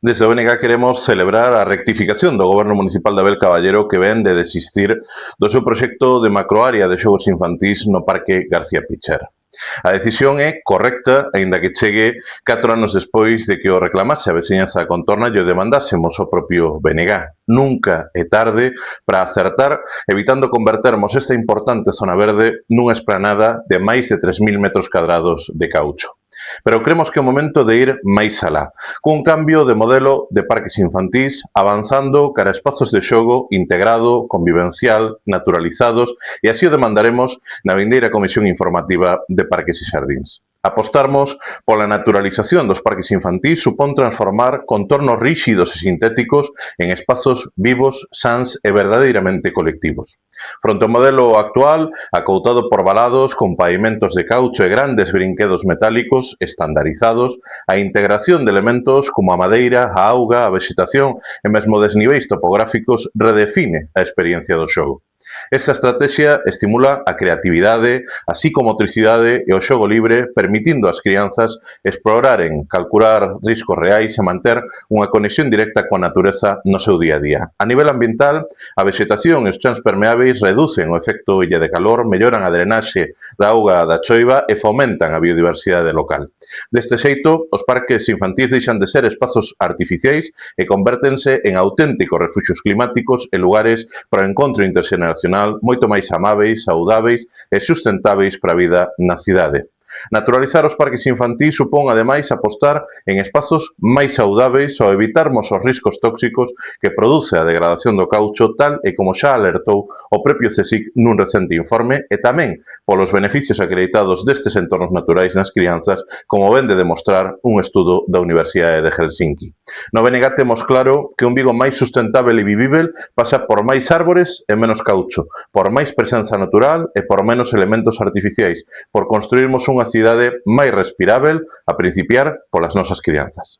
Desde o BNG queremos celebrar a rectificación do Goberno Municipal de Abel Caballero que ven de desistir do seu proxecto de macroárea de xogos infantís no Parque García Pichar. A decisión é correcta, aínda que chegue 4 anos despois de que o reclamase a veciñanza da contorna e o demandásemos o propio BNG. Nunca é tarde para acertar, evitando convertermos esta importante zona verde nunha esplanada de máis de 3.000 metros cadrados de caucho. Pero cremos que é o momento de ir máis alá, cun cambio de modelo de parques infantís, avanzando cara a espazos de xogo integrado, convivencial, naturalizados, e así o demandaremos na vindeira Comisión Informativa de Parques e Xardíns. Apostarmos pola naturalización dos parques infantís supón transformar contornos ríxidos e sintéticos en espazos vivos, sans e verdadeiramente colectivos. Fronte ao modelo actual, acoutado por valados con pavimentos de caucho e grandes brinquedos metálicos estandarizados, a integración de elementos como a madeira, a auga, a vexetación e mesmo desniveis topográficos redefine a experiencia do xogo. Esta estrategia estimula a creatividade, a psicomotricidade e o xogo libre, permitindo ás crianzas exploraren, calcular riscos reais e manter unha conexión directa coa natureza no seu día a día. A nivel ambiental, a vexetación e os chans permeáveis reducen o efecto illa de calor, melloran a drenaxe da auga da choiva e fomentan a biodiversidade local. Deste xeito, os parques infantís deixan de ser espazos artificiais e convértense en auténticos refuxios climáticos e lugares para o encontro interxeneracional moito máis amáveis, saudáveis e sustentáveis para a vida na cidade. Naturalizar os parques infantís supón, ademais, apostar en espazos máis saudáveis ao evitarmos os riscos tóxicos que produce a degradación do caucho, tal e como xa alertou o propio CSIC nun recente informe, e tamén polos beneficios acreditados destes entornos naturais nas crianzas, como ven de demostrar un estudo da Universidade de Helsinki. No BNG temos claro que un Vigo máis sustentável e vivível pasa por máis árbores e menos caucho, por máis presenza natural e por menos elementos artificiais, por construirmos unha cidade máis respirável, a principiar polas nosas crianzas.